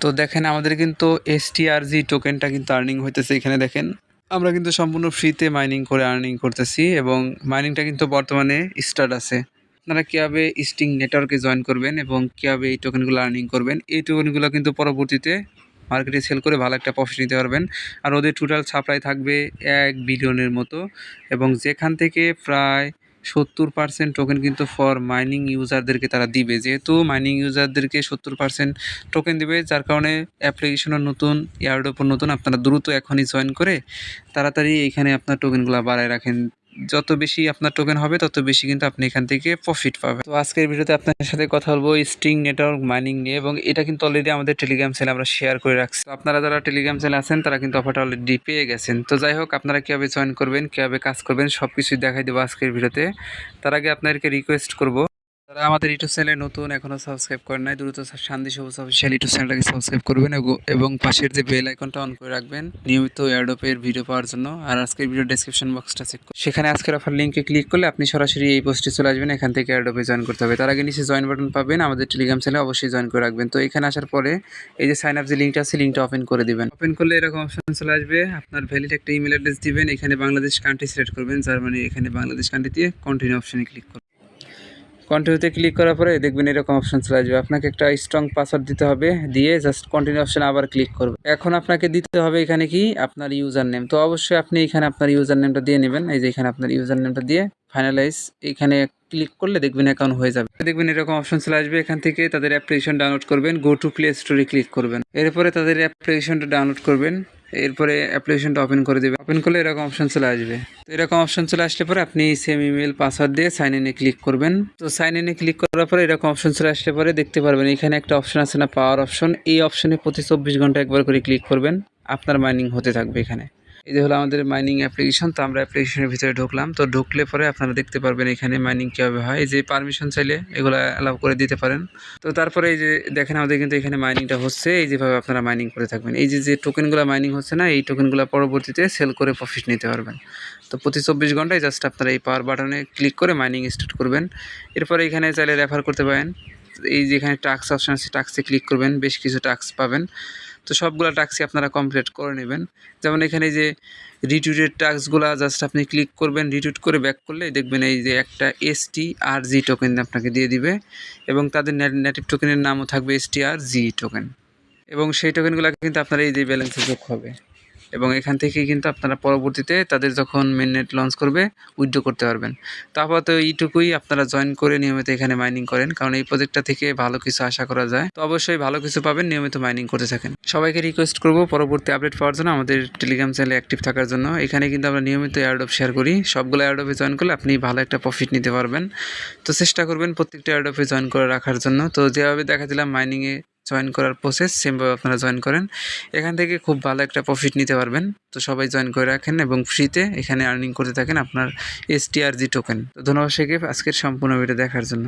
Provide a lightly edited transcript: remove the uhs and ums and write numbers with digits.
তো দেখেন আমাদের কিন্তু এসটিআরজি টোকেনটা কিন্তু আর্নিং হইতেছে। এখানে দেখেন আমরা কিন্তু সম্পূর্ণ ফ্রিতে মাইনিং করে আর্নিং করতেছি এবং মাইনিংটা কিন্তু বর্তমানে স্টার্ট আছে। আপনারা কীভাবে স্টিং নেটওয়ার্কে জয়েন করবেন এবং কীভাবে এই টোকেনগুলো আর্নিং করবেন, এই টোকেনগুলো কিন্তু পরবর্তীতে মার্কেটে সেল করে ভালো একটা প্রফিট নিতে পারবেন। আর ওদের টোটাল সাপ্লাই থাকবে 1 বিলিয়নের মতো এবং যেখান থেকে প্রায় 70% টোকেন কিন্তু ফর মাইনিং ইউজারদেরকে তারা দিবে। যেহেতু মাইনিং ইউজারদেরকে 70% টোকেন দিবে, যার কারণে অ্যাপ্লিকেশনও নতুন, এয়ারড্রপও নতুন। আপনারা দ্রুত এখনই জয়েন করে তাড়াতাড়ি এইখানে আপনার টোকেনগুলো বাড়ায় রাখেন। যত বেশি আপনার টোকেন হবে তত বেশি কিন্তু আপনি এখান থেকে প্রফিট পাবেন। তো আজকের ভিডিওতে আপনার সাথে কথা বলবো স্টিং নেটওয়ার্ক মাইনিং নিয়ে এবং এটা কিন্তু অলরেডি আমাদের টেলিগ্রাম চ্যানেলে আমরা শেয়ার করে রাখছি। তো আপনারা যারা টেলিগ্রাম চ্যানেলে আছেন তারা কিন্তু অফারটা অলরেডি পেয়ে গেছেন। তো যাই হোক, আপনারা কীভাবে জয়েন করবেন, কীভাবে কাজ করবেন সব কিছুই দেখাই দেবো আজকের ভিডিওতে। তার আগে আপনাদেরকে রিকোয়েস্ট করবো, যারা আমাদের ইউটিউব চ্যানেলে নতুন এখনও সাবস্ক্রাইব করেন নাই, দ্রুত শান্তি সবুজ অফিসিয়াল ইউটিউব চ্যানেলটাকে সাবস্ক্রাইব করবেন এবং পাশের যে বেল আইকনটা অন করে রাখবেন নিয়মিত এয়ারড্রপের ভিডিও পাওয়ার জন্য। আর আজকের ভিডিও ডেসক্রিপশন বক্সটা চেক করুন, সেখানে আজকের অফার লিঙ্কে ক্লিক করলে আপনি সরাসরি এই পোস্টে চলে আসবেন। এখান থেকে এয়ারড্রপে জয়েন করতে হবে। তার আগে নিচে জয়েন বাটন পাবেন, আমাদের টেলিগ্রাম চ্যানেলে অবশ্যই জয়েন করে রাখবেন। তো এখানে আসার পরে এই যে সাইন আপ যে লিঙ্কটা আছে, লিঙ্কটা ওপেন করে দিবেন। ওপেন করলে এরকম অপশন চলে আসবে, আপনার ভ্যালিড একটা ইমেল অ্যাড্রেস দিবেন। এখানে বাংলাদেশ কান্ট্রি সিলেক্ট করবেন, জার্মানি, এখানে বাংলাদেশ কান্ট্রি দিয়ে কন্টিনিউ অপশনে ক্লিক করুন। কন্টিনিউতে ক্লিক করার পরে দেখবেন এরকম অপশন চলে আসবে। আপনাকে একটা স্ট্রং পাসওয়ার্ড দিতে হবে, দিয়ে জাস্ট কন্টিনিউ অপশনে আবার ক্লিক করবেন। এখন আপনাকে দিতে হবে এখানে কি আপনার ইউজার নেম। তো অবশ্যই আপনি এখানে আপনার ইউজার নেমটা দিয়ে নেবেন। এই যে এখানে আপনার ইউজার নেমটা দিয়ে ফাইনালাইজ এখানে ক্লিক করলে দেখবেন অ্যাকাউন্ট হয়ে যাবে। দেখবেন এরকম অপশন চলে আসবে। এখান থেকে তাদের অ্যাপ্লিকেশন ডাউনলোড করবেন, গো টু প্লে স্টোরে ক্লিক করবেন। এরপরে তাদের অ্যাপ্লিকেশনটা ডাউনলোড করবেন, এরপরে অ্যাপ্লিকেশনটা ওপেন করে দেবেন। ওপেন করলে এরকম অপশন চলে আসবে। তো এরকম অপশন চলে আসলে পরে আপনি সেম ইমেল পাসওয়ার্ড দিয়ে সাইন ইনে ক্লিক করবেন। তো সাইন ইনে ক্লিক করার পরে এরকম অপশন চলে আসলে পরে দেখতে পারবেন এখানে একটা অপশন আছে না, পাওয়ার অপশন। এই অপশনে প্রতি 24 ঘন্টা একবার করে ক্লিক করবেন, আপনার মাইনিং হতে থাকবে। এখানে এই যে হলো আমাদের মাইনিং অ্যাপ্লিকেশন। তো আমরা অ্যাপ্লিকেশনের ভিতরে ঢুকলাম। তো ঢুকলে পরে আপনারা দেখতে পারবেন এখানে মাইনিং কীভাবে হয়। এই যে পারমিশন চাইলে এগুলো অ্যালাউ করে দিতে পারেন। তো তারপরে এই যে দেখেন আমাদের কিন্তু এখানে মাইনিংটা হচ্ছে। এই যেভাবে আপনারা মাইনিং করে থাকবেন, এই যে টোকেনগুলো মাইনিং হচ্ছে না, এই টোকেনগুলো পরবর্তীতে সেল করে প্রফিট নিতে পারবেন। তো প্রতি 24 ঘন্টায় জাস্ট আপনারা এই পাওয়ার বাটনে ক্লিক করে মাইনিং স্টার্ট করবেন। এরপরে এখানে চাইলে রেফার করতে পারেন। এই যে এখানে টাস্ক অপশন আছে, টাস্কে ক্লিক করবেন, বেশ কিছু টাস্ক পাবেন। তো সবগুলো টাস্কই আপনারা কমপ্লিট করে নেবেন। যেমন এখানে যে রিটুইটের টাস্কগুলো জাস্ট আপনি ক্লিক করবেন, রিটুইট করে ব্যাক করলে দেখবেন এই যে একটা এসটিআরজি টোকেন আপনাকে দিয়ে দিবে এবং তাদের নেটিভ টোকেনের নামও থাকবে এসটিআরজি টোকেন এবং সেই টোকেনগুলো কিন্তু আপনার এই যে ব্যালেন্সে যোগ হবে এবং এখান থেকে কিন্তু আপনারা পরবর্তীতে তাদের যখন মেইননেট লঞ্চ করবে উইথড্র করতে পারবেন। তো আপাতত এইটুকুই, আপনারা জয়েন করে নিয়মিত এখানে মাইনিং করেন, কারণ এই প্রজেক্টটা থেকে ভালো কিছু আশা করা যায়। তো অবশ্যই ভালো কিছু পাবেন, নিয়মিত মাইনিং করতে থাকেন। সবাইকে রিকোয়েস্ট করব পরবর্তী আপডেট পাওয়ার জন্য আমাদের টেলিগ্রাম চ্যানেলে অ্যাক্টিভ থাকার জন্য। এখানে কিন্তু আমরা নিয়মিত এয়ারড্রপ শেয়ার করি, সবগুলো এয়ারড্রপে জয়েন করলে আপনি ভালো একটা প্রফিট নিতে পারবেন। তো চেষ্টা করবেন প্রত্যেকটা এয়ারড্রপে জয়েন করে রাখার জন্য। তো যেভাবে দেখা দিলাম মাইনিংয়ে জয়েন করার প্রসেস, সেমভাবে আপনারা জয়েন করেন, এখান থেকে খুব ভালো একটা প্রফিট নিতে পারবেন। তো সবাই জয়েন করে রাখেন এবং ফ্রিতে এখানে আর্নিং করতে থাকেন আপনার এসটিআরজি টোকেন। তো ধন্যবাদ আজকের সম্পূর্ণ ভিডিও দেখার জন্য।